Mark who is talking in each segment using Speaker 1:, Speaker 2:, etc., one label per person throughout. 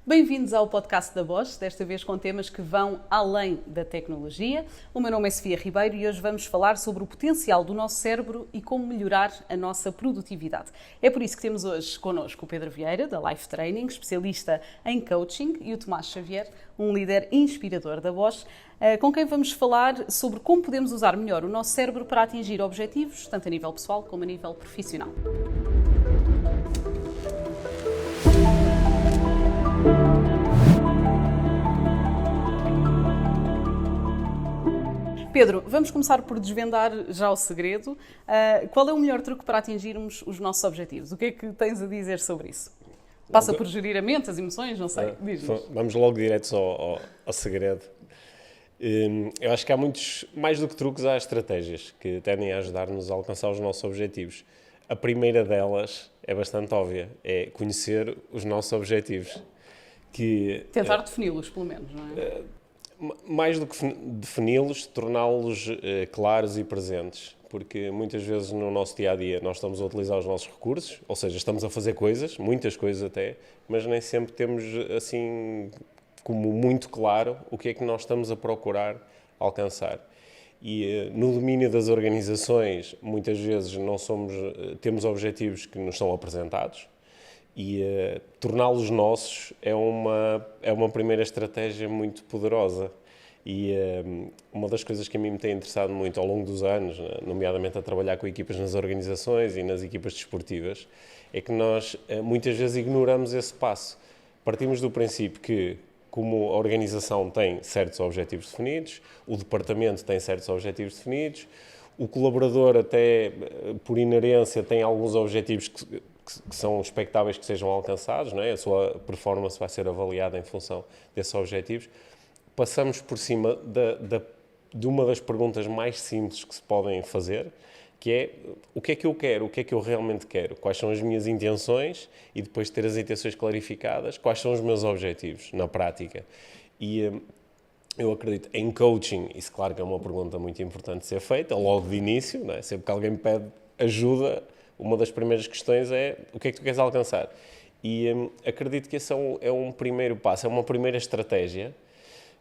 Speaker 1: Bem-vindos ao podcast da Bosch, desta vez com temas que vão além da tecnologia. O meu nome é Sofia Ribeiro e hoje vamos falar sobre o potencial do nosso cérebro e como melhorar a nossa produtividade. É por isso que temos hoje connosco o Pedro Vieira, da Life Training, especialista em coaching, e o Tomás Xavier, um líder inspirador da Bosch, com quem vamos falar sobre como podemos usar melhor o nosso cérebro para atingir objetivos, tanto a nível pessoal como a nível profissional. Pedro, vamos começar por desvendar já o segredo. Qual é o melhor truque para atingirmos os nossos objetivos? O que é que tens a dizer sobre isso? Passa por gerir a mente, as emoções, não sei. Diz-nos.
Speaker 2: Vamos logo direto ao segredo. Eu acho que há muitos, mais do que truques, há estratégias que tendem a ajudar-nos a alcançar os nossos objetivos. A primeira delas é bastante óbvia, é conhecer os nossos objetivos.
Speaker 1: Tentar defini-los, pelo menos, não é?
Speaker 2: Mais do que defini-los, torná-los claros e presentes, porque muitas vezes no nosso dia-a-dia nós estamos a utilizar os nossos recursos, ou seja, estamos a fazer coisas, muitas coisas até, mas nem sempre temos assim como muito claro o que é que nós estamos a procurar alcançar. E no domínio das organizações, muitas vezes temos objetivos que nos são apresentados, e torná-los nossos é uma primeira estratégia muito poderosa. E uma das coisas que a mim me tem interessado muito ao longo dos anos, nomeadamente a trabalhar com equipas nas organizações e nas equipas desportivas, é que nós muitas vezes ignoramos esse passo. Partimos do princípio que, como a organização tem certos objetivos definidos, o departamento tem certos objetivos definidos, o colaborador até por inerência tem alguns objetivos que são expectáveis que sejam alcançados, não é? A sua performance vai ser avaliada em função desses objetivos. Passamos por cima de uma das perguntas mais simples que se podem fazer, que é o que é que eu quero, o que é que eu realmente quero, quais são as minhas intenções e depois de ter as intenções clarificadas, quais são os meus objetivos na prática. E eu acredito em coaching, isso claro que é uma pergunta muito importante de ser feita, logo de início, não é? Sempre que alguém me pede ajuda, uma das primeiras questões é o que é que tu queres alcançar? E acredito que esse é um primeiro passo, é uma primeira estratégia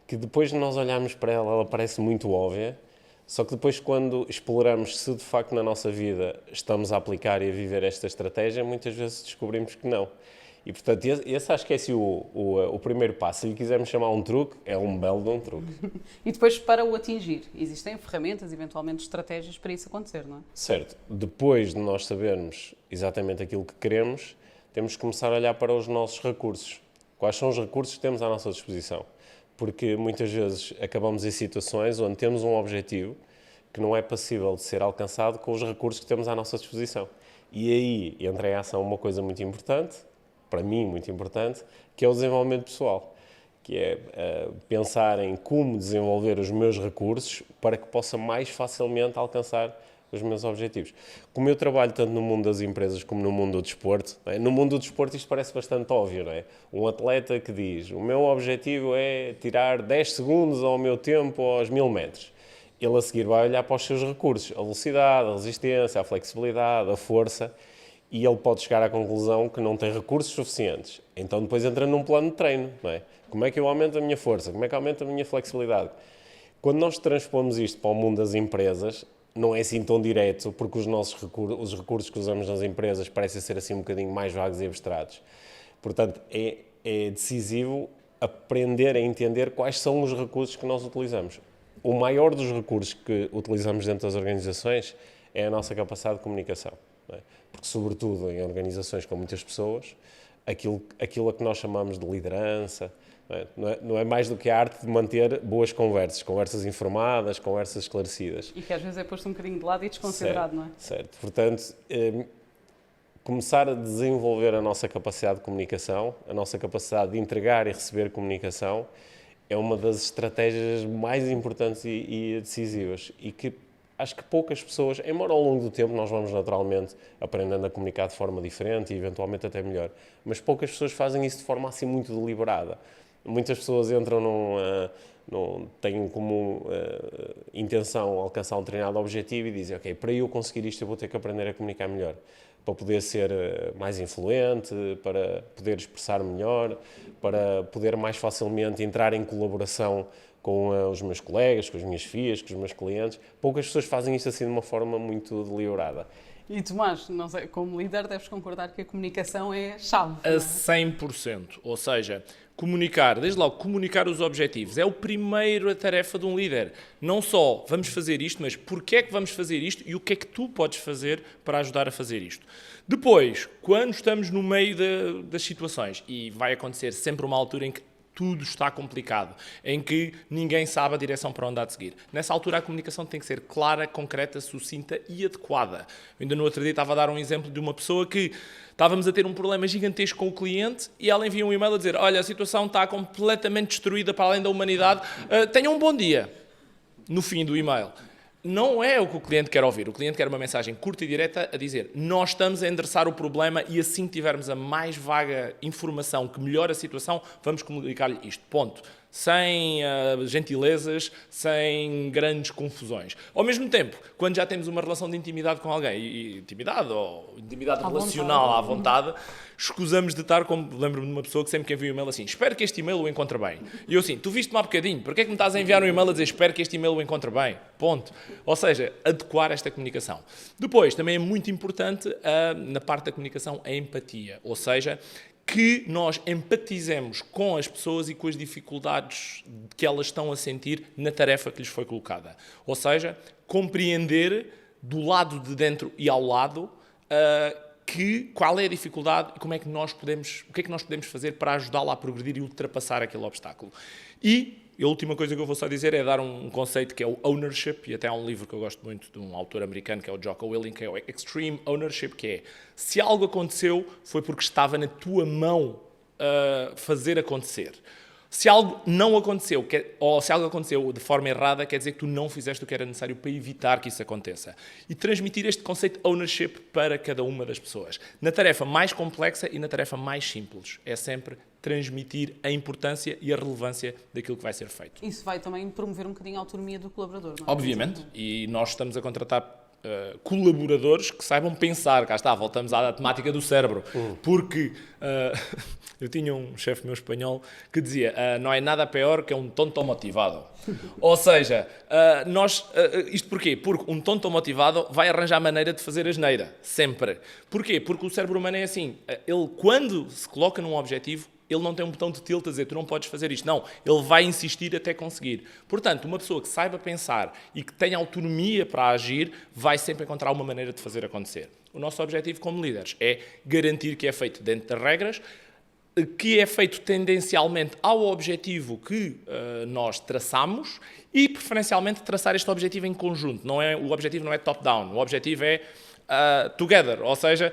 Speaker 2: que depois de nós olharmos para ela, ela parece muito óbvia, só que depois quando exploramos se de facto na nossa vida estamos a aplicar e a viver esta estratégia, muitas vezes descobrimos que não. E portanto, esse acho que é assim, o primeiro passo. Se lhe quisermos chamar um truque, é um belo de um truque.
Speaker 1: E depois, para o atingir, existem ferramentas, eventualmente estratégias para isso acontecer, não é?
Speaker 2: Certo. Depois de nós sabermos exatamente aquilo que queremos, temos que começar a olhar para os nossos recursos. Quais são os recursos que temos à nossa disposição? Porque muitas vezes acabamos em situações onde temos um objetivo que não é passível de ser alcançado com os recursos que temos à nossa disposição. E aí entra em ação uma coisa muito importante, para mim muito importante, que é o desenvolvimento pessoal, que é pensar em como desenvolver os meus recursos para que possa mais facilmente alcançar os meus objetivos. Como eu trabalho tanto no mundo das empresas como no mundo do desporto, não é? No mundo do desporto isto parece bastante óbvio, não é? Um atleta que diz, o meu objetivo é tirar 10 segundos ao meu tempo aos 1000 metros. Ele a seguir vai olhar para os seus recursos, a velocidade, a resistência, a flexibilidade, a força, e ele pode chegar à conclusão que não tem recursos suficientes. Então depois entra num plano de treino, não é? Como é que eu aumento a minha força? Como é que eu aumento a minha flexibilidade? Quando nós transpomos isto para o mundo das empresas, não é assim tão direto, porque os recursos que usamos nas empresas parecem ser assim um bocadinho mais vagos e abstratos. Portanto, é decisivo aprender a entender quais são os recursos que nós utilizamos. O maior dos recursos que utilizamos dentro das organizações é a nossa capacidade de comunicação. Não é? Porque, sobretudo, em organizações com muitas pessoas, aquilo a que nós chamamos de liderança, não é mais do que a arte de manter boas conversas informadas, conversas esclarecidas.
Speaker 1: E que às vezes é posto um bocadinho de lado e desconsiderado, não é?
Speaker 2: Certo. Portanto, começar a desenvolver a nossa capacidade de comunicação, a nossa capacidade de entregar e receber comunicação, é uma das estratégias mais importantes e decisivas. E que acho que poucas pessoas, embora ao longo do tempo nós vamos naturalmente aprendendo a comunicar de forma diferente e eventualmente até melhor, mas poucas pessoas fazem isso de forma assim muito deliberada. Muitas pessoas entram têm como intenção alcançar um determinado objetivo e dizem, ok, para eu conseguir isto eu vou ter que aprender a comunicar melhor. para poder ser mais influente, para poder expressar melhor, para poder mais facilmente entrar em colaboração com os meus colegas, com as minhas FIAs, com os meus clientes. Poucas pessoas fazem isto assim de uma forma muito deliberada.
Speaker 1: E Tomás, não sei, como líder deves concordar que a comunicação é chave.
Speaker 3: A 100%. Ou seja, comunicar, desde logo, comunicar os objetivos. É a primeira tarefa de um líder. Não só vamos fazer isto, mas porquê é que vamos fazer isto e o que é que tu podes fazer para ajudar a fazer isto. Depois, quando estamos no meio das situações, e vai acontecer sempre uma altura em que tudo está complicado, em que ninguém sabe a direção para onde há de seguir. Nessa altura a comunicação tem que ser clara, concreta, sucinta e adequada. Eu ainda no outro dia estava a dar um exemplo de uma pessoa que estávamos a ter um problema gigantesco com o cliente e ela envia um e-mail a dizer: olha, a situação está completamente destruída para além da humanidade, tenha um bom dia. No fim do e-mail. Não é o que o cliente quer ouvir. O cliente quer uma mensagem curta e direta a dizer: nós estamos a endereçar o problema e assim que tivermos a mais vaga informação que melhore a situação, vamos comunicar-lhe isto. Ponto. Sem gentilezas, sem grandes confusões. Ao mesmo tempo, quando já temos uma relação de intimidade com alguém, intimidade ou intimidade relacional à vontade, escusamos de estar, como lembro-me de uma pessoa que sempre que envia um e-mail assim: espero que este e-mail o encontre bem. E eu assim: tu viste-me há bocadinho, porquê é que me estás a enviar um e-mail a dizer espero que este e-mail o encontre bem? Ponto. Ou seja, adequar esta comunicação. Depois, também é muito importante na parte da comunicação a empatia, ou seja, que nós empatizemos com as pessoas e com as dificuldades que elas estão a sentir na tarefa que lhes foi colocada. Ou seja, compreender do lado de dentro e ao lado qual é a dificuldade e o que é que nós podemos fazer para ajudá-la a progredir e ultrapassar aquele obstáculo. E a última coisa que eu vou só dizer é dar um conceito que é o ownership, e até há um livro que eu gosto muito de um autor americano que é o Jocko Willink, que é o Extreme Ownership, que é: se algo aconteceu foi porque estava na tua mão fazer acontecer. Se algo não aconteceu, ou se algo aconteceu de forma errada, quer dizer que tu não fizeste o que era necessário para evitar que isso aconteça. E transmitir este conceito de ownership para cada uma das pessoas. Na tarefa mais complexa e na tarefa mais simples. É sempre transmitir a importância e a relevância daquilo que vai ser feito.
Speaker 1: Isso vai também promover um bocadinho a autonomia do colaborador, não é?
Speaker 3: Obviamente. E nós estamos a contratar colaboradores que saibam pensar. Cá está, voltamos à temática do cérebro. Porque eu tinha um chefe meu espanhol que dizia: não é nada pior que um tonto motivado. Ou seja, isto porquê? Porque um tonto motivado vai arranjar maneira de fazer asneira. Sempre. Porquê? Porque o cérebro humano é assim. Ele, quando se coloca num objetivo, ele não tem um botão de tilt a dizer: tu não podes fazer isto. Não, ele vai insistir até conseguir. Portanto, uma pessoa que saiba pensar e que tenha autonomia para agir, vai sempre encontrar uma maneira de fazer acontecer. O nosso objetivo como líderes é garantir que é feito dentro das regras, que é feito tendencialmente ao objetivo que nós traçamos e, preferencialmente, traçar este objetivo em conjunto. O objetivo não é top-down, o objetivo é together, ou seja,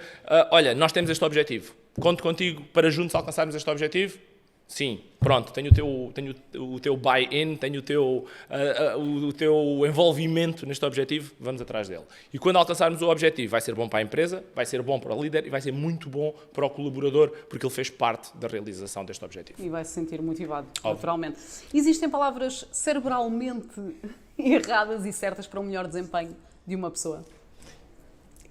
Speaker 3: olha, nós temos este objetivo. Conto contigo para juntos alcançarmos este objetivo? Sim, pronto, tenho o teu buy-in, tenho o teu envolvimento neste objetivo, vamos atrás dele. E quando alcançarmos o objetivo, vai ser bom para a empresa, vai ser bom para o líder e vai ser muito bom para o colaborador, porque ele fez parte da realização deste objetivo.
Speaker 1: E vai se sentir motivado, naturalmente. Existem palavras cerebralmente erradas e certas para um melhor desempenho de uma pessoa?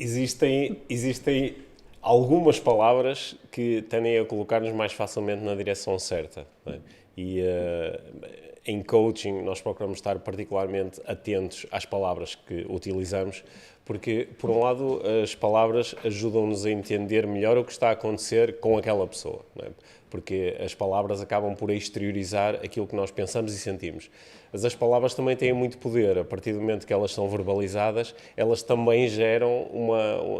Speaker 2: Existem algumas palavras que tendem a colocar-nos mais facilmente na direção certa, não é? E em coaching nós procuramos estar particularmente atentos às palavras que utilizamos, porque, por um lado, as palavras ajudam-nos a entender melhor o que está a acontecer com aquela pessoa, não é? Porque as palavras acabam por exteriorizar aquilo que nós pensamos e sentimos. Mas as palavras também têm muito poder. A partir do momento que elas são verbalizadas, elas também geram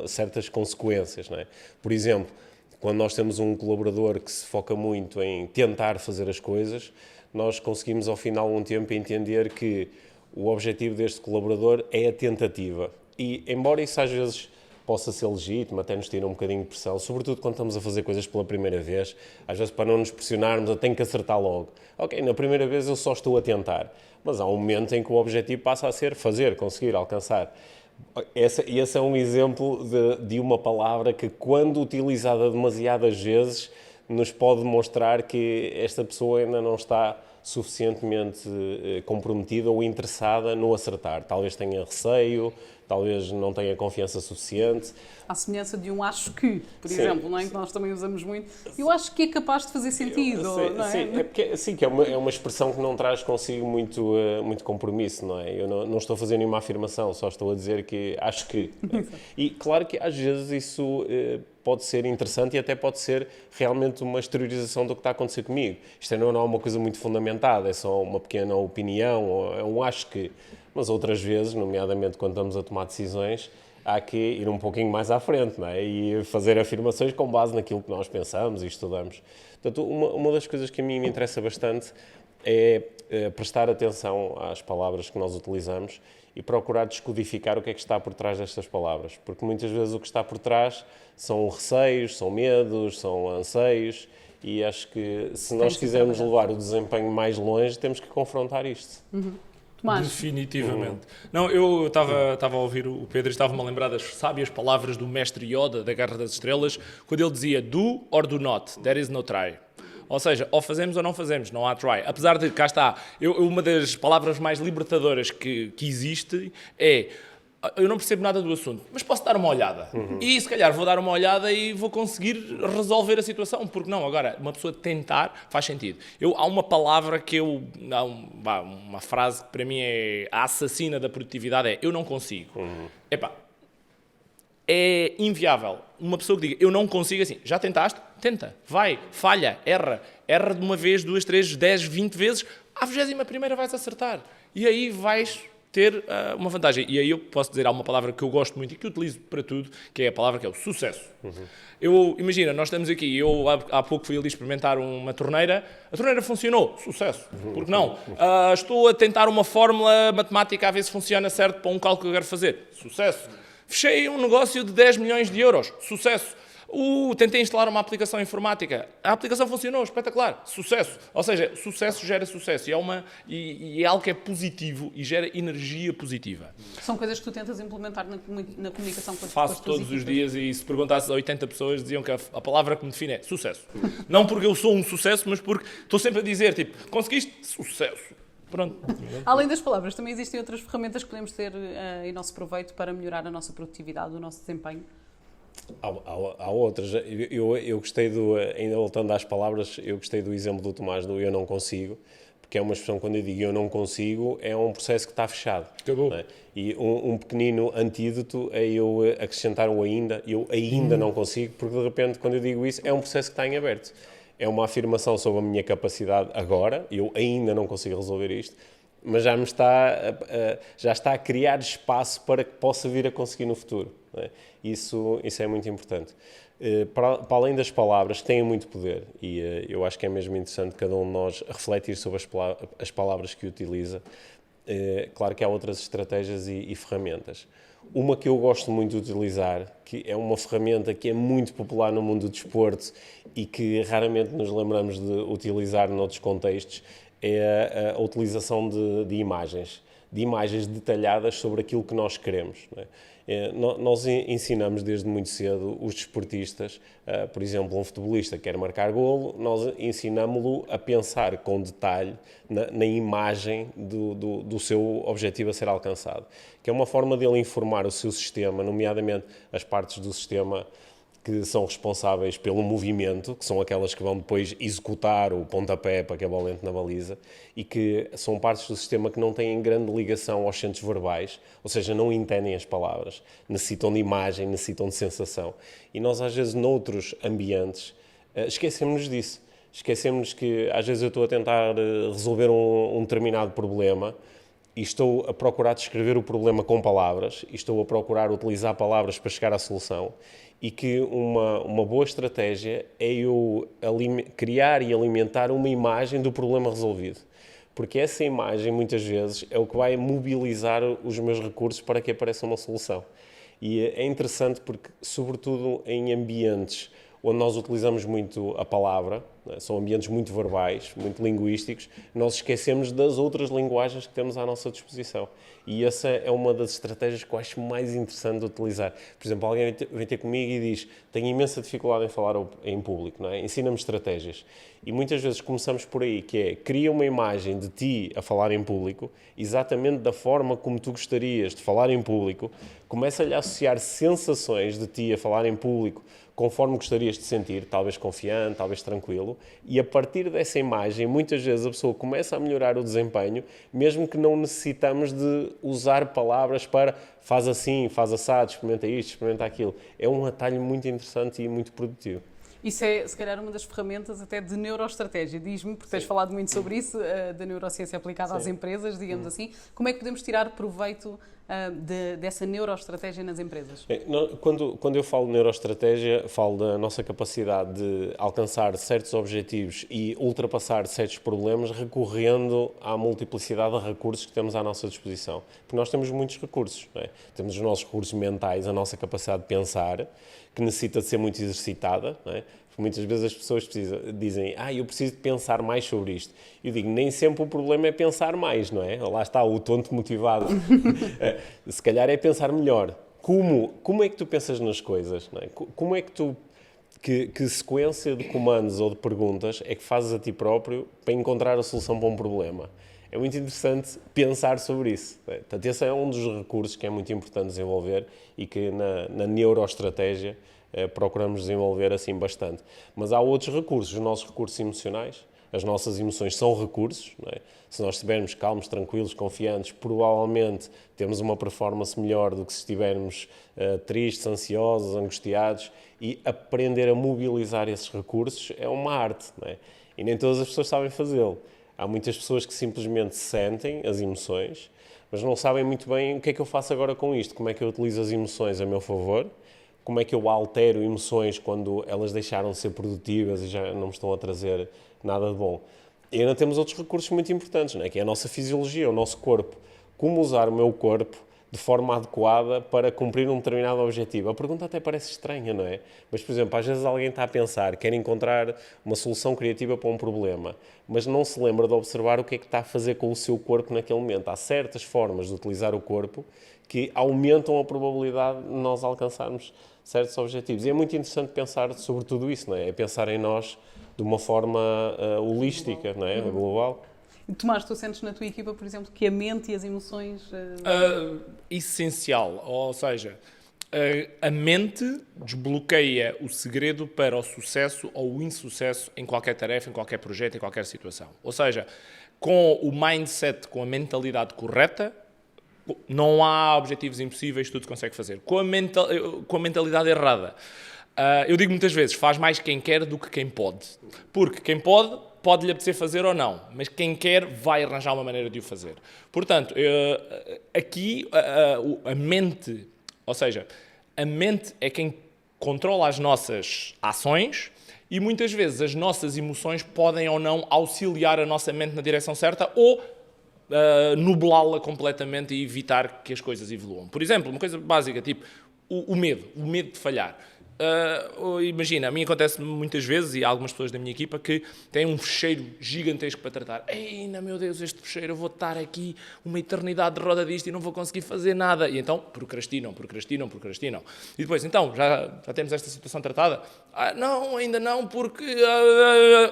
Speaker 2: certas consequências, não é? Por exemplo, quando nós temos um colaborador que se foca muito em tentar fazer as coisas, nós conseguimos ao final de um tempo entender que o objetivo deste colaborador é a tentativa. E, embora isso às vezes possa ser legítimo, até nos tira um bocadinho de pressão, sobretudo quando estamos a fazer coisas pela primeira vez, às vezes para não nos pressionarmos, eu tenho que acertar logo. Ok, na primeira vez eu só estou a tentar, mas há um momento em que o objetivo passa a ser fazer, conseguir, alcançar. Esse é um exemplo de uma palavra que, quando utilizada demasiadas vezes, nos pode mostrar que esta pessoa ainda não está suficientemente comprometida ou interessada no acertar. Talvez tenha receio, talvez não tenha confiança suficiente.
Speaker 1: À semelhança de um acho que, por exemplo, não é? Que nós também usamos muito. Eu acho que é capaz de fazer sentido, não é?
Speaker 2: Sim, que é uma expressão que não traz consigo muito compromisso, não é? Eu não estou a fazer nenhuma afirmação, só estou a dizer que acho que. E claro que às vezes isso pode ser interessante e até pode ser realmente uma exteriorização do que está a acontecer comigo. Isto não é uma coisa muito fundamentada, é só uma pequena opinião, ou é um acho que. Mas outras vezes, nomeadamente quando estamos a tomar decisões, há que ir um pouquinho mais à frente, não é? E fazer afirmações com base naquilo que nós pensamos e estudamos. Portanto, uma das coisas que a mim me interessa bastante é prestar atenção às palavras que nós utilizamos e procurar descodificar o que é que está por trás destas palavras. Porque muitas vezes o que está por trás são receios, são medos, são anseios, e acho que se nós quisermos levar o desempenho mais longe, temos que confrontar isto.
Speaker 1: Tomás.
Speaker 3: Definitivamente. Não, eu estava a ouvir o Pedro e estava-me a lembrar das sábias palavras do mestre Yoda, da Guerra das Estrelas, quando ele dizia do or do not, there is no try. Ou seja, ou fazemos ou não fazemos, não há try. Apesar de, cá está, uma das palavras mais libertadoras que existe é: eu não percebo nada do assunto, mas posso dar uma olhada. E se calhar vou dar uma olhada e vou conseguir resolver a situação, porque não? Agora, uma pessoa tentar faz sentido. Há uma palavra que uma frase que para mim é a assassina da produtividade, é: eu não consigo. Epá, é inviável uma pessoa que diga eu não consigo assim. Já tentaste? Tenta, vai, falha, erra de uma vez, 2, 3, 10, 20 vezes, à 21ª vais acertar. E aí vais ter uma vantagem. E aí eu posso dizer, há uma palavra que eu gosto muito e que utilizo para tudo, que é a palavra que é o sucesso. Imagina, nós estamos aqui, eu há pouco fui ali experimentar uma torneira, a torneira funcionou, sucesso, porque não? Estou a tentar uma fórmula matemática a ver se funciona certo para um cálculo que eu quero fazer, sucesso. Fechei um negócio de 10 milhões de euros, sucesso. Tentei instalar uma aplicação informática, a aplicação funcionou, espetacular, sucesso. Ou seja, sucesso gera sucesso e é algo que é positivo e gera energia positiva.
Speaker 1: São coisas que tu tentas implementar na comunicação com as
Speaker 3: Faço todos os dias, e se perguntasses a 80 pessoas diziam que a palavra que me define é sucesso. Não porque eu sou um sucesso, mas porque estou sempre a dizer, tipo, conseguiste? Sucesso. Pronto.
Speaker 1: Além das palavras, também existem outras ferramentas que podemos ter em nosso proveito para melhorar a nossa produtividade, o nosso desempenho?
Speaker 2: Há outras. Eu gostei ainda voltando às palavras, eu gostei do exemplo do Tomás do eu não consigo, porque é uma expressão, quando eu digo eu não consigo, é um processo que está fechado.
Speaker 3: Acabou.
Speaker 2: Não é? E um pequenino antídoto é eu acrescentar o ainda, eu ainda não consigo, porque de repente, quando eu digo isso, é um processo que está em aberto. É uma afirmação sobre a minha capacidade agora, eu ainda não consigo resolver isto, mas já está a criar espaço para que possa vir a conseguir no futuro. Não é? Isso é muito importante. Para além das palavras, que têm muito poder, e eu acho que é mesmo interessante cada um de nós refletir sobre as palavras que utiliza. Claro que há outras estratégias e ferramentas. Uma que eu gosto muito de utilizar, que é uma ferramenta que é muito popular no mundo do desporto e que raramente nos lembramos de utilizar noutros contextos, é a utilização de imagens detalhadas sobre aquilo que nós queremos. Não é? Nós ensinamos desde muito cedo os desportistas, por exemplo, um futebolista quer marcar golo, nós ensinamos-lo a pensar com detalhe na imagem do seu objetivo a ser alcançado, que é uma forma dele informar o seu sistema, nomeadamente as partes do sistema que são responsáveis pelo movimento, que são aquelas que vão depois executar o pontapé para que a bola entre na baliza, e que são partes do sistema que não têm grande ligação aos centros verbais, ou seja, não entendem as palavras, necessitam de imagem, necessitam de sensação. E nós, às vezes, noutros ambientes, esquecemos-nos disso. Esquecemos que, às vezes, eu estou a tentar resolver um determinado problema e estou a procurar descrever o problema com palavras, e estou a procurar utilizar palavras para chegar à solução, e que uma boa estratégia é eu criar e alimentar uma imagem do problema resolvido. Porque essa imagem, muitas vezes, é o que vai mobilizar os meus recursos para que apareça uma solução. E é interessante porque, sobretudo em ambientes onde nós utilizamos muito a palavra, né? São ambientes muito verbais, muito linguísticos, nós esquecemos das outras linguagens que temos à nossa disposição. E essa é uma das estratégias que eu acho mais interessante de utilizar. Por exemplo, alguém vem ter comigo e diz: tenho imensa dificuldade em falar em público, não é? Ensina-me estratégias. E muitas vezes começamos por aí, que é, cria uma imagem de ti a falar em público, exatamente da forma como tu gostarias de falar em público, começa-lhe a associar sensações de ti a falar em público, conforme gostarias de sentir, talvez confiante, talvez tranquilo, e a partir dessa imagem, muitas vezes a pessoa começa a melhorar o desempenho, mesmo que não necessitamos de usar palavras para faz assim, faz assado, experimenta isto, experimenta aquilo. É um atalho muito interessante e muito produtivo.
Speaker 1: Isso é, se calhar, uma das ferramentas até de neuroestratégia. Diz-me, porque tens falado muito sobre isso, da neurociência aplicada às empresas, digamos assim. Como é que podemos tirar proveito dessa neuroestratégia nas empresas?
Speaker 2: Quando eu falo de neuroestratégia, falo da nossa capacidade de alcançar certos objetivos e ultrapassar certos problemas recorrendo à multiplicidade de recursos que temos à nossa disposição. Porque nós temos muitos recursos, não é? Temos os nossos recursos mentais, a nossa capacidade de pensar, que necessita de ser muito exercitada, não é? Porque muitas vezes as pessoas dizem: eu preciso de pensar mais sobre isto. Eu digo, nem sempre o problema é pensar mais, não é? Lá está o tonto motivado. Se calhar é pensar melhor. Como é que tu pensas nas coisas, não é? Como é que tu... Que sequência de comandos ou de perguntas é que fazes a ti próprio para encontrar a solução para um problema? É muito interessante pensar sobre isso. Não é? Portanto, esse é um dos recursos que é muito importante desenvolver e que na neuroestratégia procuramos desenvolver assim bastante. Mas há outros recursos, os nossos recursos emocionais. As nossas emoções são recursos, não é? Se nós estivermos calmos, tranquilos, confiantes, provavelmente temos uma performance melhor do que se estivermos tristes, ansiosos, angustiados, e aprender a mobilizar esses recursos é uma arte, não é? E nem todas as pessoas sabem fazê-lo. Há muitas pessoas que simplesmente sentem as emoções, mas não sabem muito bem o que é que eu faço agora com isto, como é que eu utilizo as emoções a meu favor, como é que eu altero emoções quando elas deixaram de ser produtivas e já não me estão a trazer nada de bom. E ainda temos outros recursos muito importantes, não é? Que é a nossa fisiologia, o nosso corpo. Como usar o meu corpo de forma adequada para cumprir um determinado objetivo? A pergunta até parece estranha, não é? Mas, por exemplo, às vezes alguém está a pensar, quer encontrar uma solução criativa para um problema, mas não se lembra de observar o que é que está a fazer com o seu corpo naquele momento. Há certas formas de utilizar o corpo que aumentam a probabilidade de nós alcançarmos certos objetivos. E é muito interessante pensar sobre tudo isso, não é? É pensar em nós de uma forma holística, não é? Global.
Speaker 1: Tomás, tu sentes na tua equipa, por exemplo, que a mente e as emoções...
Speaker 3: Essencial, ou seja, a mente desbloqueia o segredo para o sucesso ou o insucesso em qualquer tarefa, em qualquer projeto, em qualquer situação. Ou seja, com o mindset, com a mentalidade correta, não há objetivos impossíveis, tudo se consegue fazer. Com a mentalidade errada, eu digo muitas vezes, faz mais quem quer do que quem pode. Porque quem pode-lhe apetecer fazer ou não, mas quem quer vai arranjar uma maneira de o fazer. Portanto, aqui a mente, ou seja, a mente é quem controla as nossas ações e muitas vezes as nossas emoções podem ou não auxiliar a nossa mente na direção certa ou nublá-la completamente e evitar que as coisas evoluam. Por exemplo, uma coisa básica, tipo o medo de falhar. Imagina, a mim acontece muitas vezes, e há algumas pessoas da minha equipa que têm um fecheiro gigantesco para tratar. Ei, meu Deus, este fecheiro, eu vou estar aqui uma eternidade de roda disto e não vou conseguir fazer nada. E então procrastinam. E depois, então, já temos esta situação tratada? Não, ainda não, porque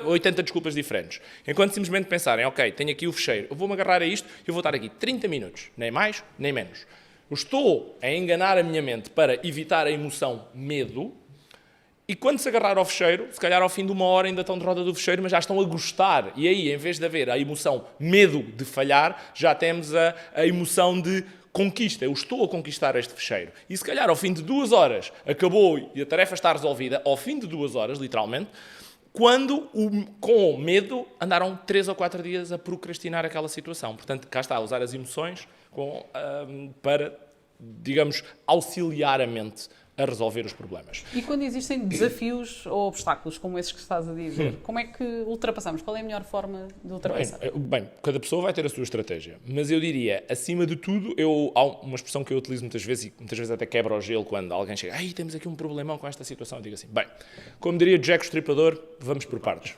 Speaker 3: 80 desculpas diferentes. Enquanto simplesmente pensarem, ok, tenho aqui o fecheiro, eu vou-me agarrar a isto e eu vou estar aqui 30 minutos, nem mais, nem menos. Eu estou a enganar a minha mente para evitar a emoção medo e quando se agarrar ao fecheiro, se calhar ao fim de uma hora ainda estão de roda do fecheiro, mas já estão a gostar. E aí, em vez de haver a emoção medo de falhar, já temos a emoção de conquista. Eu estou a conquistar este fecheiro. E se calhar ao fim de 2 horas acabou e a tarefa está resolvida, ao fim de 2 horas, literalmente, quando, com o medo, andaram 3 ou 4 dias a procrastinar aquela situação. Portanto, cá está, usar as emoções para, digamos, auxiliar a mente a resolver os problemas.
Speaker 1: E quando existem desafios ou obstáculos, como esses que estás a dizer, como é que ultrapassamos? Qual é a melhor forma de ultrapassar?
Speaker 3: Bem, cada pessoa vai ter a sua estratégia, mas eu diria, acima de tudo, há uma expressão que eu utilizo muitas vezes, e muitas vezes até quebra o gelo quando alguém chega, ai, temos aqui um problemão com esta situação, eu digo assim, bem, como diria Jack o Estripador, vamos por partes.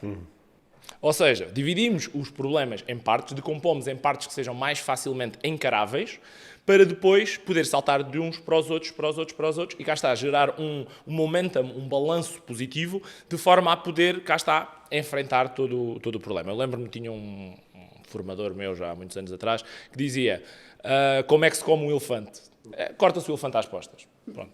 Speaker 3: Ou seja, dividimos os problemas em partes, decompomos em partes que sejam mais facilmente encaráveis, para depois poder saltar de uns para os outros, para os outros, para os outros, e cá está, gerar um momentum, um balanço positivo, de forma a poder, cá está, enfrentar todo o problema. Eu lembro-me, tinha um formador meu, já há muitos anos atrás, que dizia, como é que se come um elefante? Corta-se o elefante às postas. Pronto.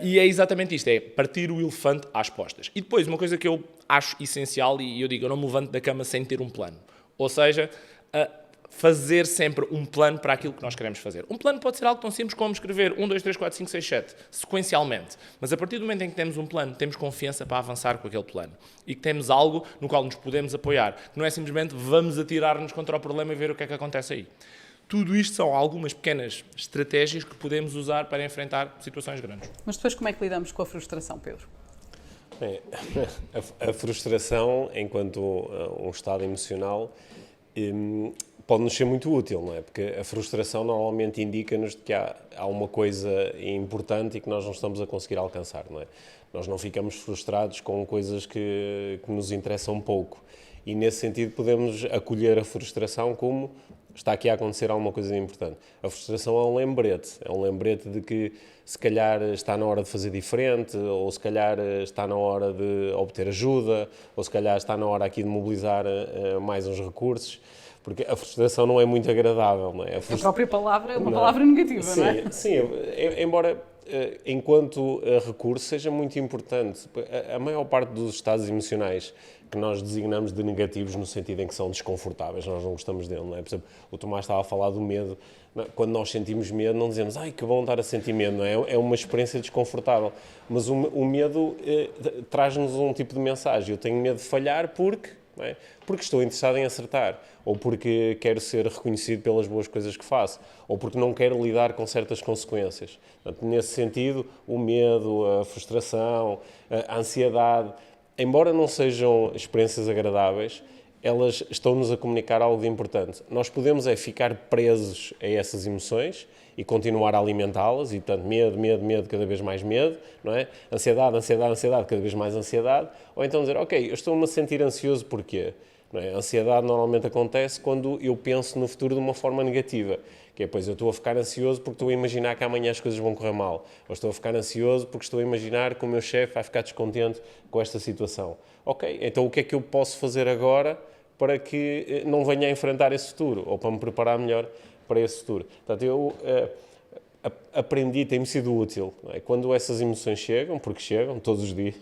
Speaker 3: E é exatamente isto, é partir o elefante às postas. E depois, uma coisa que eu acho essencial, e eu digo, eu não me levanto da cama sem ter um plano. Ou seja, fazer sempre um plano para aquilo que nós queremos fazer. Um plano pode ser algo tão simples como escrever 1, 2, 3, 4, 5, 6, 7, sequencialmente. Mas a partir do momento em que temos um plano, temos confiança para avançar com aquele plano. E que temos algo no qual nos podemos apoiar. Não é simplesmente vamos atirar-nos contra o problema e ver o que é que acontece aí. Tudo isto são algumas pequenas estratégias que podemos usar para enfrentar situações grandes.
Speaker 1: Mas depois como é que lidamos com a frustração, Pedro?
Speaker 2: Bem, a frustração, enquanto um estado emocional, pode-nos ser muito útil, não é? Porque a frustração normalmente indica-nos que há uma coisa importante e que nós não estamos a conseguir alcançar, não é? Nós não ficamos frustrados com coisas que nos interessam pouco. E, nesse sentido, podemos acolher a frustração como está aqui a acontecer alguma coisa importante. A frustração é um lembrete de que se calhar está na hora de fazer diferente, ou se calhar está na hora de obter ajuda, ou se calhar está na hora aqui de mobilizar mais uns recursos, porque a frustração não é muito agradável, não é?
Speaker 1: A própria palavra é uma palavra negativa,
Speaker 2: sim,
Speaker 1: não é?
Speaker 2: Sim, embora enquanto recurso seja muito importante. A maior parte dos estados emocionais que nós designamos de negativos no sentido em que são desconfortáveis, nós não gostamos dele, não é? Por exemplo, o Tomás estava a falar do medo. Quando nós sentimos medo, não dizemos, ai, que bom estar a sentir medo, não é? É uma experiência desconfortável. Mas o medo traz-nos um tipo de mensagem. Eu tenho medo de falhar porque... não é? Porque estou interessado em acertar, ou porque quero ser reconhecido pelas boas coisas que faço, ou porque não quero lidar com certas consequências. Portanto, nesse sentido, o medo, a frustração, a ansiedade, embora não sejam experiências agradáveis, elas estão-nos a comunicar algo de importante. Nós podemos ficar presos a essas emoções e continuar a alimentá-las, e portanto medo, cada vez mais medo, não é? Ansiedade, cada vez mais ansiedade, ou então dizer, ok, eu estou-me a sentir ansioso porquê? Não é? A ansiedade normalmente acontece quando eu penso no futuro de uma forma negativa, que é, pois, eu estou a ficar ansioso porque estou a imaginar que amanhã as coisas vão correr mal, ou estou a ficar ansioso porque estou a imaginar que o meu chefe vai ficar descontente com esta situação. Ok, então o que é que eu posso fazer agora para que não venha a enfrentar esse futuro, ou para me preparar melhor para esse futuro? Portanto, eu aprendi, tem-me sido útil, não é? Quando essas emoções chegam, porque chegam todos os dias,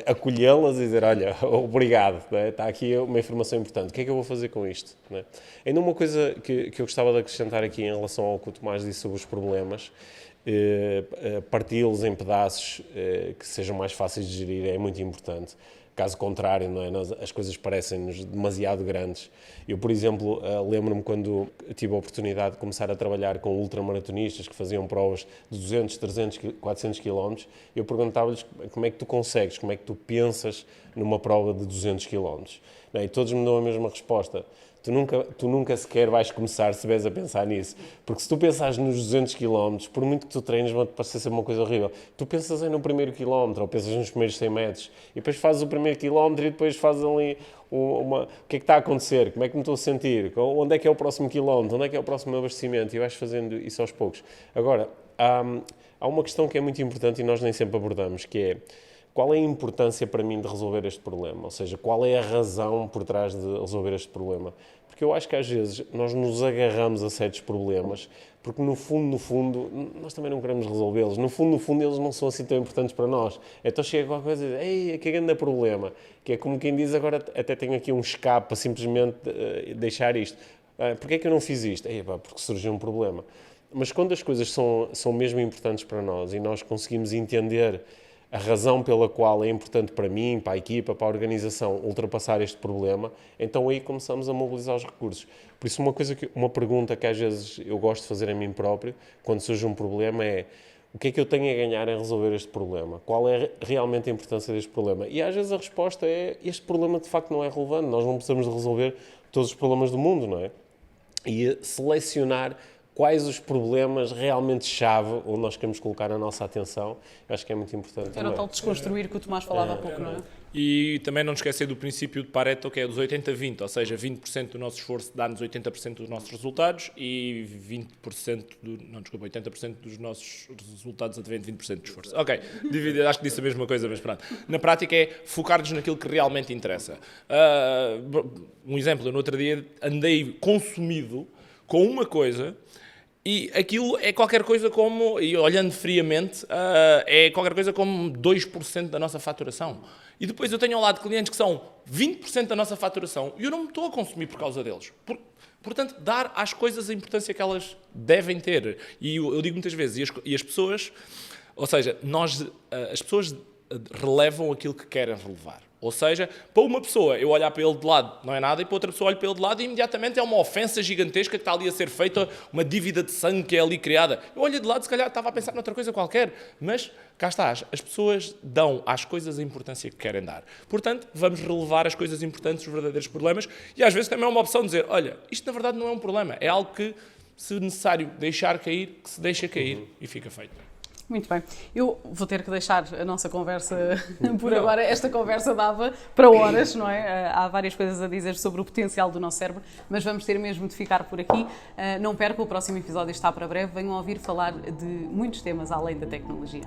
Speaker 2: acolhê-las e dizer, olha, obrigado, não é? Está aqui uma informação importante, o que é que eu vou fazer com isto? Não é? Ainda uma coisa que eu gostava de acrescentar aqui em relação ao que o Tomás disse sobre os problemas, parti-los em pedaços que sejam mais fáceis de gerir é muito importante. Caso contrário, não é? As coisas parecem-nos demasiado grandes. Eu, por exemplo, lembro-me quando tive a oportunidade de começar a trabalhar com ultramaratonistas que faziam provas de 200, 300, 400 km, eu perguntava-lhes como é que tu consegues, como é que tu pensas numa prova de 200 km. Não é? E todos me dão a mesma resposta. Tu nunca sequer vais começar se estiveres a pensar nisso. Porque se tu pensares nos 200 km, por muito que tu treines, vai-te parecer ser uma coisa horrível. Tu pensas aí no primeiro quilómetro, ou pensas nos primeiros 100 metros, e depois fazes o primeiro quilómetro e depois fazes ali o que é que está a acontecer, como é que me estou a sentir, onde é que é o próximo quilómetro, onde é que é o próximo abastecimento, e vais fazendo isso aos poucos. Agora, há uma questão que é muito importante e nós nem sempre abordamos, que é: qual é a importância para mim de resolver este problema? Ou seja, qual é a razão por trás de resolver este problema? Porque eu acho que às vezes nós nos agarramos a certos problemas porque no fundo, nós também não queremos resolvê-los. No fundo, eles não são assim tão importantes para nós. Então chega qualquer coisa e diz, ei, que grande problema. Que é como quem diz, agora até tenho aqui um escape para simplesmente deixar isto. Porquê é que eu não fiz isto? Porque surgiu um problema. Mas quando as coisas são mesmo importantes para nós e nós conseguimos entender a razão pela qual é importante para mim, para a equipa, para a organização ultrapassar este problema, então aí começamos a mobilizar os recursos. Por isso uma pergunta que às vezes eu gosto de fazer a mim próprio, quando surge um problema, é: o que é que eu tenho a ganhar em resolver este problema? Qual é realmente a importância deste problema? E às vezes a resposta é, este problema de facto não é relevante, nós não precisamos de resolver todos os problemas do mundo, não é? E selecionar quais os problemas realmente chave onde nós queremos colocar a nossa atenção, eu acho que é muito importante
Speaker 1: Era
Speaker 2: também.
Speaker 1: o tal desconstruir que o Tomás falava há pouco, não é?
Speaker 3: E também não nos esquecer do princípio de Pareto, que é dos 80-20, ou seja, 20% do nosso esforço dá-nos 80% dos nossos resultados e 80% dos nossos resultados advém de 20% do esforço. Ok, acho que disse a mesma coisa, mas pronto. Na prática é focar-nos naquilo que realmente interessa. Um exemplo, eu no outro dia andei consumido com uma coisa e aquilo é qualquer coisa como, e olhando friamente, é qualquer coisa como 2% da nossa faturação. E depois eu tenho ao lado clientes que são 20% da nossa faturação e eu não me estou a consumir por causa deles. Portanto, dar às coisas a importância que elas devem ter. E eu digo muitas vezes, e as pessoas, ou seja, as pessoas relevam aquilo que querem relevar. Ou seja, para uma pessoa, eu olhar para ele de lado não é nada, e para outra pessoa olho para ele de lado e imediatamente é uma ofensa gigantesca que está ali a ser feita, uma dívida de sangue que é ali criada. Eu olho de lado, se calhar estava a pensar noutra coisa qualquer, mas cá está, as pessoas dão às coisas a importância que querem dar. Portanto, vamos relevar as coisas importantes, os verdadeiros problemas, e às vezes também é uma opção dizer, olha, isto na verdade não é um problema, é algo que, se necessário deixar cair, que se deixa cair e fica feito.
Speaker 1: Muito bem. Eu vou ter que deixar a nossa conversa por agora. Esta conversa dava para horas, não é? Há várias coisas a dizer sobre o potencial do nosso cérebro, mas vamos ter mesmo de ficar por aqui. Não perca, o próximo episódio está para breve. Venham ouvir falar de muitos temas além da tecnologia.